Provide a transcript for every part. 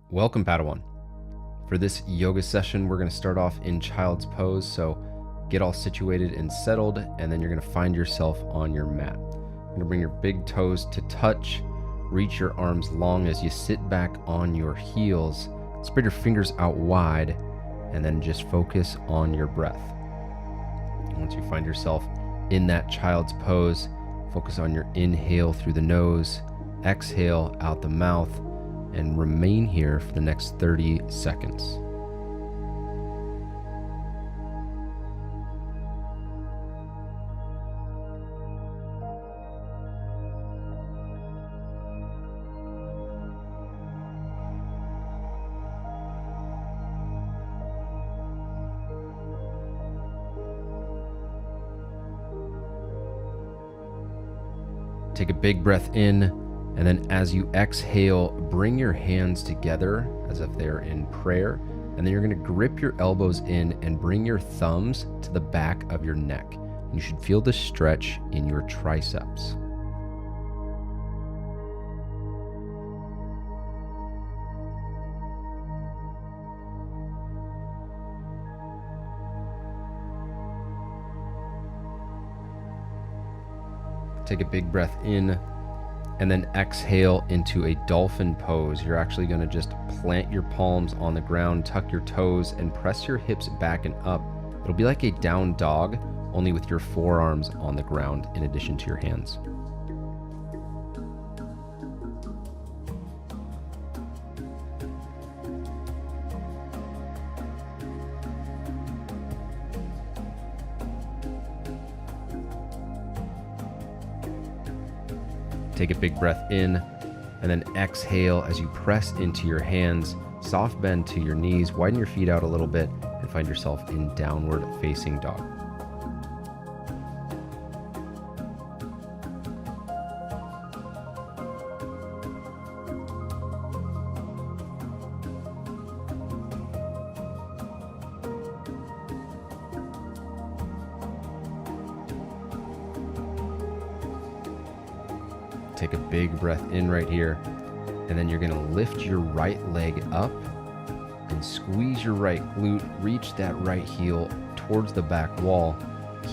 Welcome, Padawan. For this yoga session, we're going to start off in child's pose. So get all situated and settled, and then you're going to find yourself on your mat. You're going to bring your big toes to touch, reach your arms long as you sit back on your heels, spread your fingers out wide, and then just focus on your breath. Once you find yourself in that child's pose, focus on your inhale through the nose, exhale out the mouth, and remain here for the next 30 seconds. Take a big breath in, and then as you exhale, bring your hands together as if they're in prayer, and then you're going to grip your elbows in and bring your thumbs to the back of your neck. You should feel the stretch in your triceps. Take a big breath in, and then exhale into a dolphin pose. You're actually going to just plant your palms on the ground, tuck your toes, and press your hips back and up. It'll be like a down dog, only with your forearms on the ground in addition to your hands. Take a big breath in, and then exhale as you press into your hands. Soft bend to your knees, widen your feet out a little bit, and find yourself in downward facing dog. Take a big breath in right here, and then you're going to lift your right leg up and squeeze your right glute, reach that right heel towards the back wall.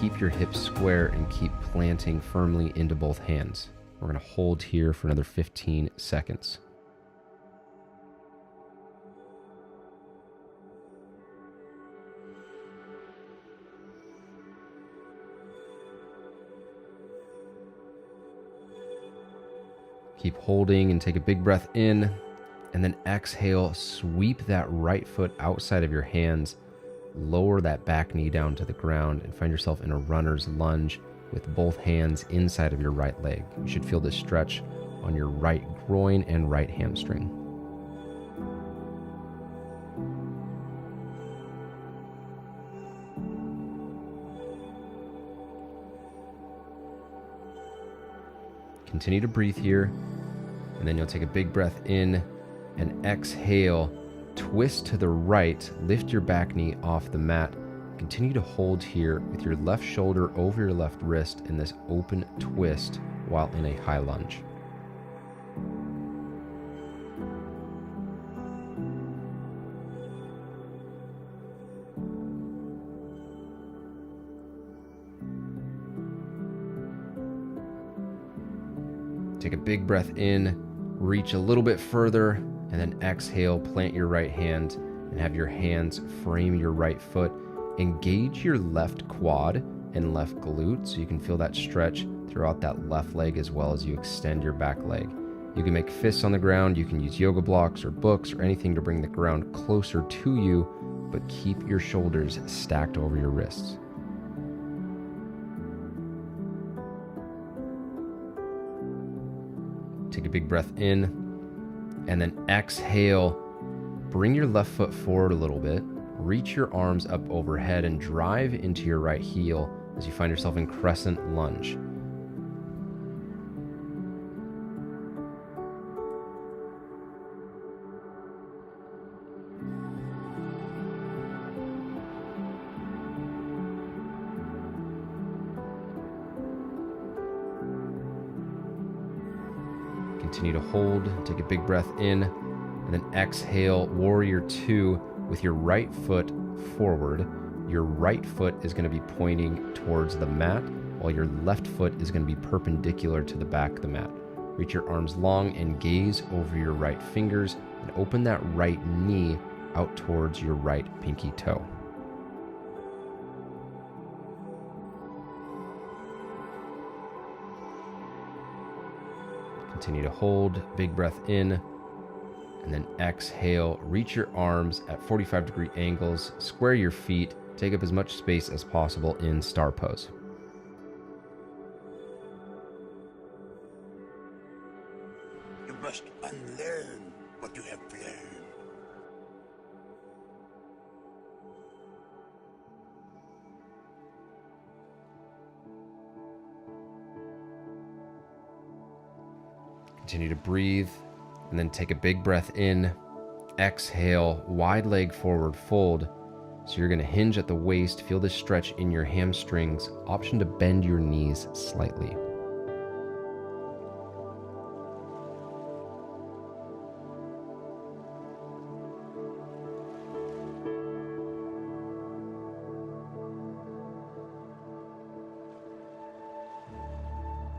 Keep your hips square and keep planting firmly into both hands. We're going to hold here for another 15 seconds. Keep holding and take a big breath in, and then exhale, sweep that right foot outside of your hands, lower that back knee down to the ground, and find yourself in a runner's lunge with both hands inside of your right leg. You should feel this stretch on your right groin and right hamstring. Continue to breathe here, and then you'll take a big breath in and exhale, twist to the right, lift your back knee off the mat. Continue to hold here with your left shoulder over your left wrist in this open twist while in a high lunge. Take a big breath in, reach a little bit further, and then exhale, plant your right hand and have your hands frame your right foot. Engage your left quad and left glute so you can feel that stretch throughout that left leg as well as you extend your back leg. You can make fists on the ground, you can use yoga blocks or books or anything to bring the ground closer to you, but keep your shoulders stacked over your wrists. Take a big breath in, and then exhale. Bring your left foot forward a little bit, reach your arms up overhead and drive into your right heel as you find yourself in Crescent Lunge. Continue to hold, take a big breath in, And then exhale, warrior two, with your right foot forward. Your right foot is going to be pointing towards the mat, while your left foot is going to be perpendicular to the back of the mat. Reach your arms long and gaze over your right fingers, and open that right knee out towards your right pinky toe. Continue to hold, big breath in, and then exhale. Reach your arms at 45-degree angles, square your feet, take up as much space as possible in star pose. You must unlearn what you have learned. Continue to breathe, and then take a big breath in. Exhale, wide leg forward fold. So you're going to hinge at the waist, feel this stretch in your hamstrings. Option to bend your knees slightly.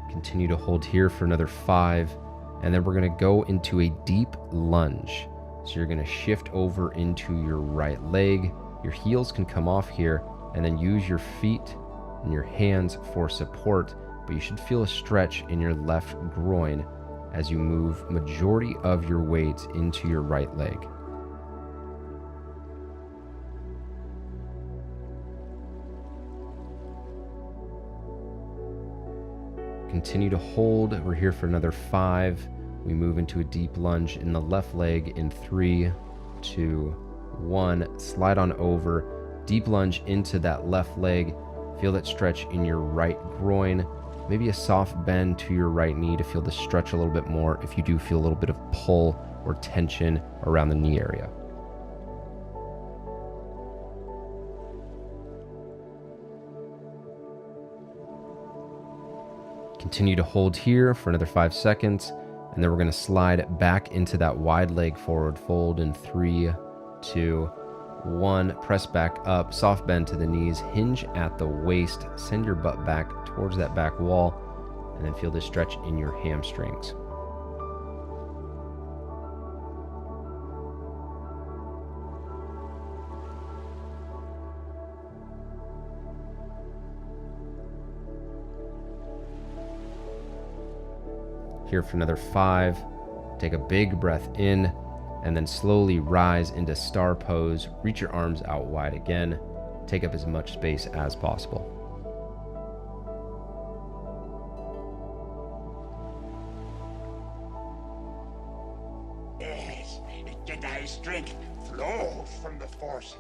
Continue to hold here for another 5, and then we're going to go into a deep lunge. So you're going to shift over into your right leg. Your heels can come off here, and then use your feet and your hands for support, but you should feel a stretch in your left groin as you move majority of your weight into your right leg. Continue to hold. We're here for another 5. We move into a deep lunge in the left leg in 3, 2, 1. Slide on over. Deep lunge into that left leg. Feel that stretch in your right groin. Maybe a soft bend to your right knee to feel the stretch a little bit more if you do feel a little bit of pull or tension around the knee area. Continue to hold here for another 5 seconds, and then we're going to slide back into that wide leg forward fold in 3, 2, 1. Press back up, soft bend to the knees, hinge at the waist, send your butt back towards that back wall, and then feel this stretch in your hamstrings. Here for another 5. Take a big breath in, and then slowly rise into star pose. Reach your arms out wide again. Take up as much space as possible. Yes, Jedi strength flows from the Force.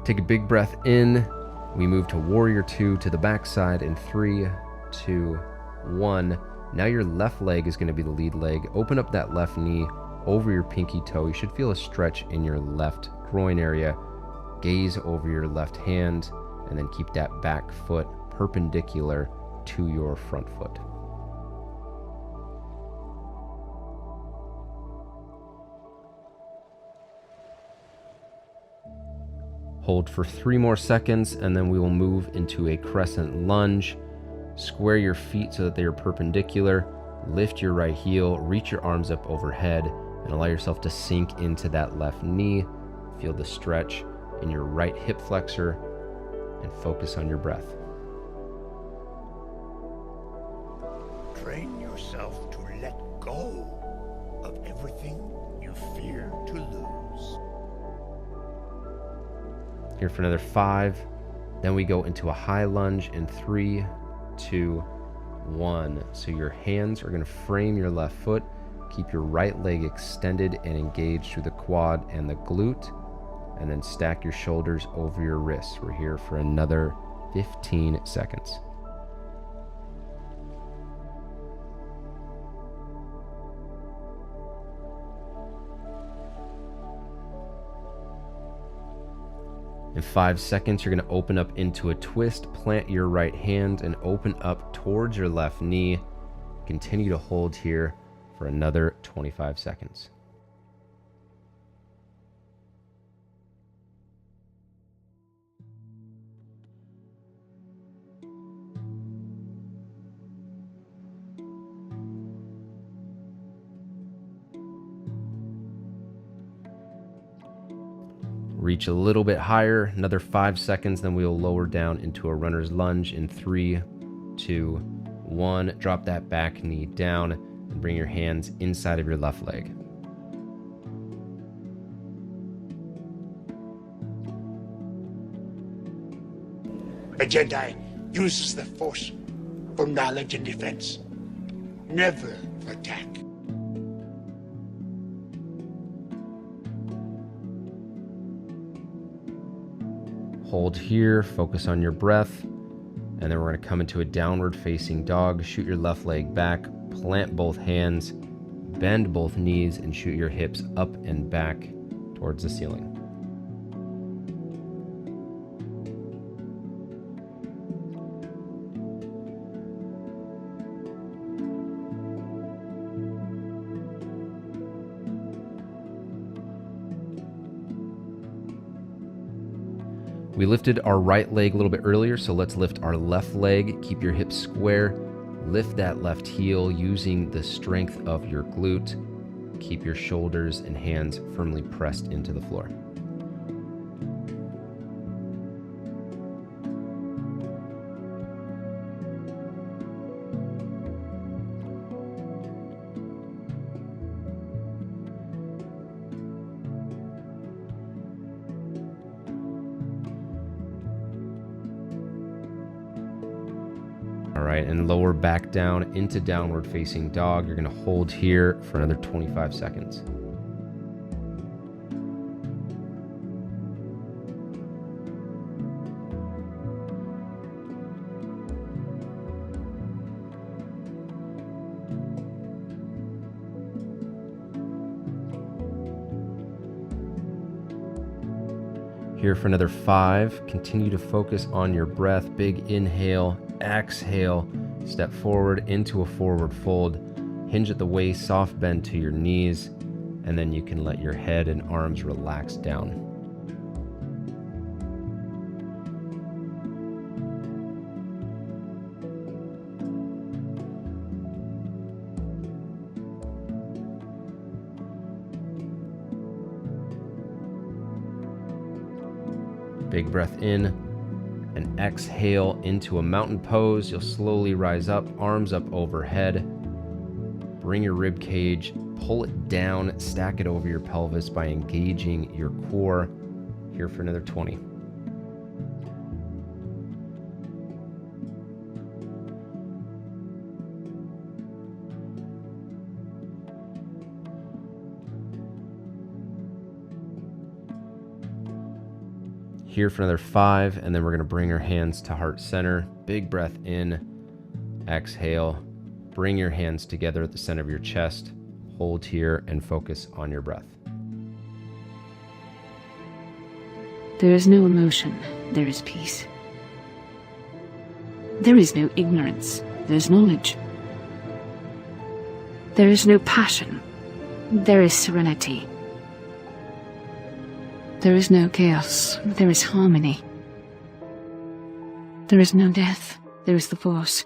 Take a big breath in. We move to warrior 2 to the backside in 3, 2, 1. Now your left leg is going to be the lead leg. Open up that left knee over your pinky toe. You should feel a stretch in your left groin area. Gaze over your left hand, and then keep that back foot perpendicular to your front foot. Hold for 3 more seconds, and then we will move into a crescent lunge. Square your feet so that they are perpendicular. Lift your right heel, reach your arms up overhead, and allow yourself to sink into that left knee. Feel the stretch in your right hip flexor, and focus on your breath. Train yourself to let go of everything you fear to lose. Here for another 5. Then we go into a high lunge in 3, 2, 1. So your hands are going to frame your left foot. Keep your right leg extended and engaged through the quad and the glute. And then stack your shoulders over your wrists. We're here for another 15 seconds. In 5 seconds, you're going to open up into a twist, plant your right hand, and open up towards your left knee. Continue to hold here for another 25 seconds. Reach a little bit higher, another 5 seconds, then we'll lower down into a runner's lunge in 3, 2, 1. Drop that back knee down and bring your hands inside of your left leg. A Jedi uses the Force for knowledge and defense, never for attack. Hold here, focus on your breath, and then we're going to come into a downward facing dog. Shoot your left leg back, plant both hands, bend both knees, and shoot your hips up and back towards the ceiling. We lifted our right leg a little bit earlier, so let's lift our left leg. Keep your hips square. Lift that left heel using the strength of your glute. Keep your shoulders and hands firmly pressed into the floor. All right, and lower back down into downward facing dog. You're gonna hold here for another 25 seconds. Here for another 5. Continue to focus on your breath. Big inhale, exhale, step forward into a forward fold. Hinge at the waist, soft bend to your knees, and then you can let your head and arms relax down. Big breath in and exhale into a mountain pose. You'll slowly rise up, arms up overhead. Bring your rib cage, pull it down, stack it over your pelvis by engaging your core. Here for another 20. Here for another 5, and then we're going to bring our hands to heart center. Big breath in, exhale. Bring your hands together at the center of your chest. Hold here and focus on your breath. There is no emotion, there is peace. There is no ignorance, there is knowledge. There is no passion, there is serenity. There is no chaos, there is harmony. There is no death, there is the Force.